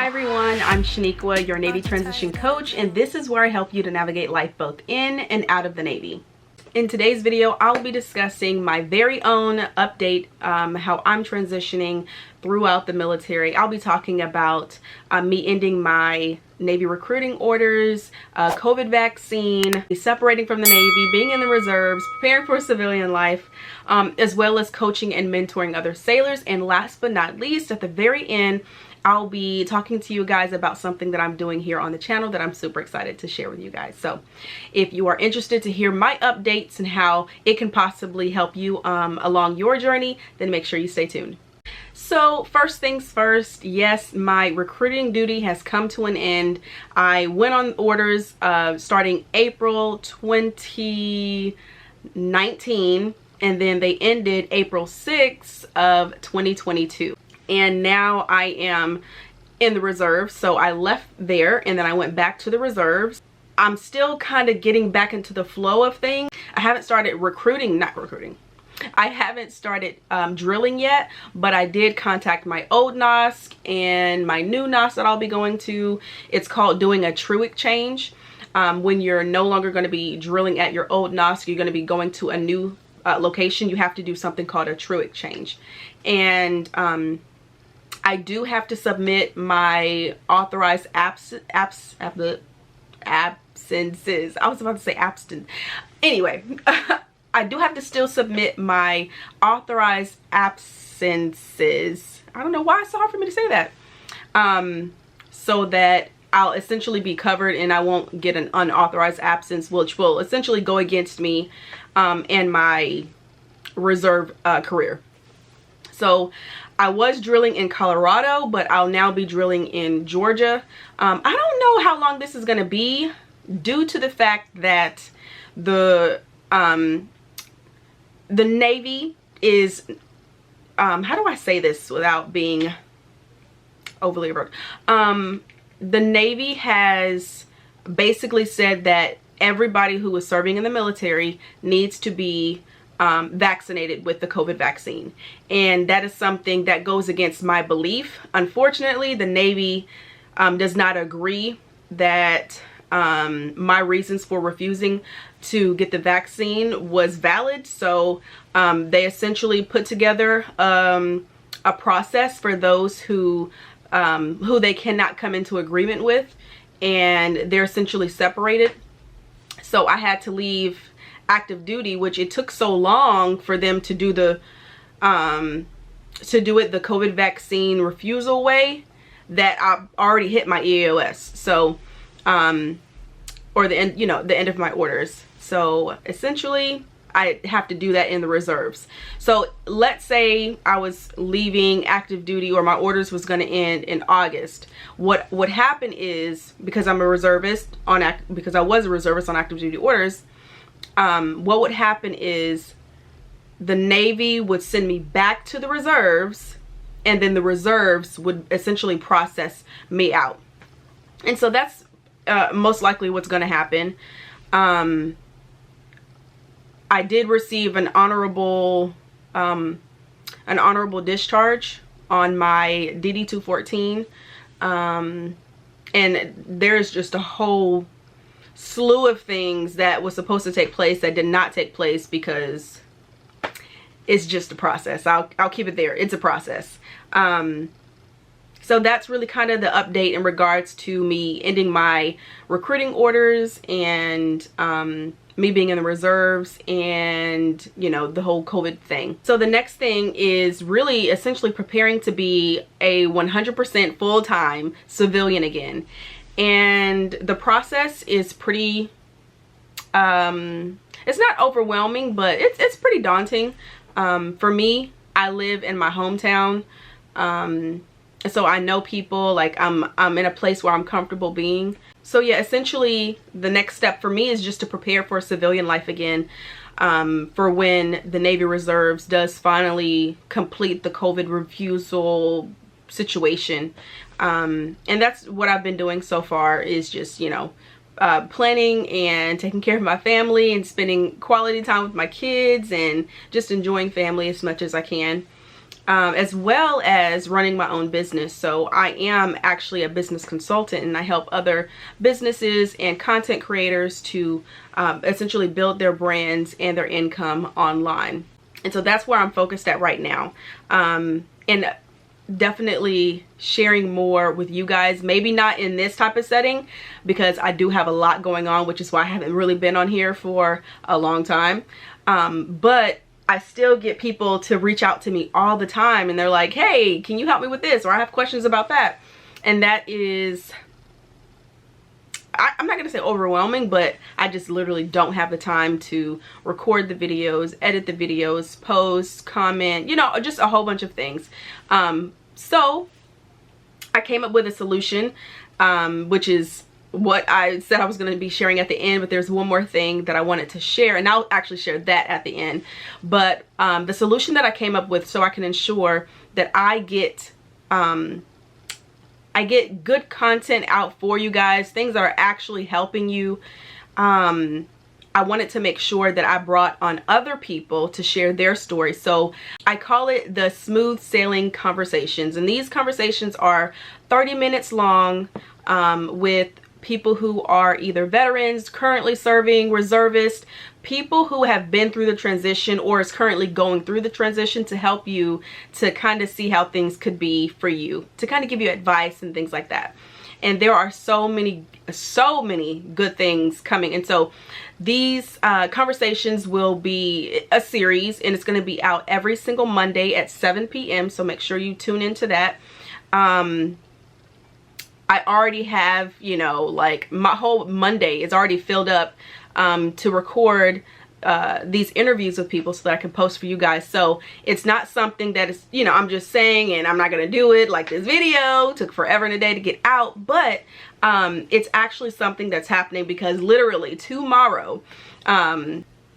Hi everyone, I'm Shaniqua, your Navy transition coach, and this is where I help you to navigate life both in and out of the Navy. In today's video, I'll be discussing my very own update, how I'm transitioning throughout the military. I'll be talking about me ending my Navy recruiting orders, COVID vaccine, separating from the Navy, being in the reserves, preparing for civilian life, as well as coaching and mentoring other sailors. And last but not least, at the very end, I'll be talking to you guys about something that I'm doing here on the channel that I'm super excited to share with you guys. So if you are interested to hear my updates and how it can possibly help you along your journey, then make sure you stay tuned. So first things first, yes, my recruiting duty has come to an end. I went on orders starting April 2019, and then they ended April 6th of 2022. And now I am in the reserves. So I left there and then I went back to the reserves. I'm still kind of getting back into the flow of things. I haven't started I haven't started drilling yet, but I did contact my old NOSC and my new NOSC that I'll be going to. It's called doing a TRUIC change. When you're no longer going to be drilling at your old NOSC, you're going to be going to a new location. You have to do something called a TRUIC change. And I do have to submit my authorized absences. I was about to say abstinence. Anyway, I do have to still submit my authorized absences. I don't know why it's so hard for me to say that. So that I'll essentially be covered and I won't get an unauthorized absence, which will essentially go against me and my reserve career. So I was drilling in Colorado, but I'll now be drilling in Georgia. I don't know how long this is going to be due to the fact that the Navy is, how do I say this without being overly abrupt? The Navy has basically said that everybody who is serving in the military needs to be vaccinated with the COVID vaccine, and that is something that goes against my belief. Unfortunately, the Navy does not agree that my reasons for refusing to get the vaccine was valid. So they essentially put together a process for those who they cannot come into agreement with, and they're essentially separated. So I had to leave active duty, which it took so long for them to do the the COVID vaccine refusal way that I already hit my EAOS. So or the end, the end of my orders. So essentially I have to do that in the reserves. So let's say I was leaving active duty, or my orders was going to end in August. What would happen is, because I'm a reservist because I was a reservist on active duty orders, what would happen is the Navy would send me back to the reserves, and then the reserves would essentially process me out. And so that's most likely what's going to happen. I did receive an honorable discharge on my DD-214, and there's just a whole slew of things that was supposed to take place that did not take place because it's just a process. I'll keep it there. It's a process. So that's really kind of the update in regards to me ending my recruiting orders and me being in the reserves and the whole COVID thing. So the next thing is really essentially preparing to be a 100% full-time civilian again. And the process is pretty it's not overwhelming, but it's pretty daunting. For me, I live in my hometown, so I know people. Like I'm in a place where I'm comfortable being. So yeah, essentially the next step for me is just to prepare for civilian life again, for when the Navy Reserves does finally complete the COVID refusal situation. And that's what I've been doing so far, is just planning and taking care of my family and spending quality time with my kids and just enjoying family as much as I can. as well as running my own business. So I am actually a business consultant, and I help other businesses and content creators to essentially build their brands and their income online. And so that's where I'm focused at right now. And definitely sharing more with you guys, maybe not in this type of setting, because I do have a lot going on, which is why I haven't really been on here for a long time. But I still get people to reach out to me all the time, and they're like, hey, can you help me with this? Or I have questions about that. And that is, I'm not gonna say overwhelming, but I just literally don't have the time to record the videos, edit the videos, post, comment, you know, just a whole bunch of things. So I came up with a solution, which is what I said I was going to be sharing at the end, but there's one more thing that I wanted to share, and I'll actually share that at the end. But the solution that I came up with so I can ensure that I get good content out for you guys, things that are actually helping you. I wanted to make sure that I brought on other people to share their stories. So I call it the smooth sailing conversations. And these conversations are 30 minutes long, with people who are either veterans, currently serving, reservists, people who have been through the transition or is currently going through the transition, to help you to kind of see how things could be for you, to kind of give you advice and things like that. And there are so many good things coming. And so these conversations will be a series, and it's going to be out every single Monday at 7 p.m. So make sure you tune into that. I already have, you know, like my whole Monday is already filled up to record these interviews with people so that I can post for you guys. So it's not something that is, you know, I'm just saying and I'm not gonna do it, like this video took forever and a day to get out, but it's actually something that's happening, because literally tomorrow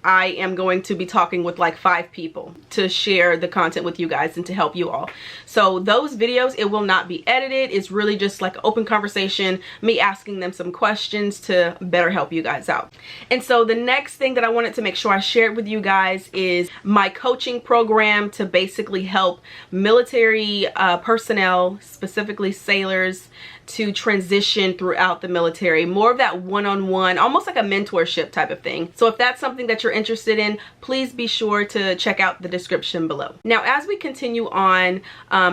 I am going to be talking with like 5 people to share the content with you guys and to help you all. So those videos, it will not be edited. It's really just like open conversation, me asking them some questions to better help you guys out. And so the next thing that I wanted to make sure I shared with you guys is my coaching program to basically help military personnel, specifically sailors, to transition throughout the military. More of that one-on-one, almost like a mentorship type of thing. So if that's something that you're interested in, please be sure to check out the description below. Now, as we continue on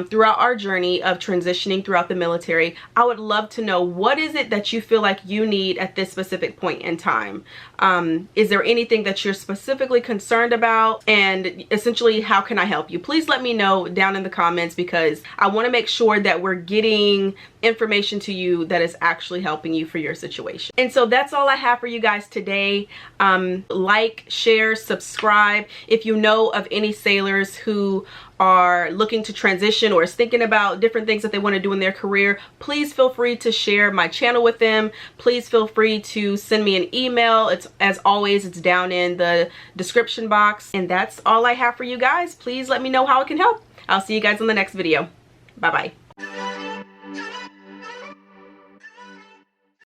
throughout our journey of transitioning throughout the military, I would love to know, what is it that you feel like you need at this specific point in time? Is there anything that you're specifically concerned about? And essentially, how can I help you? Please let me know down in the comments, because I want to make sure that we're getting information to you that is actually helping you for your situation. And so that's all I have for you guys today. Like, share, subscribe. If you know of any sailors who are looking to transition or is thinking about different things that they want to do in their career, please feel free to share my channel with them. Please feel free to send me an email. It's, as always, it's down in the description box. And that's all I have for you guys. Please let me know how I can help. I'll see you guys in the next video. Bye bye.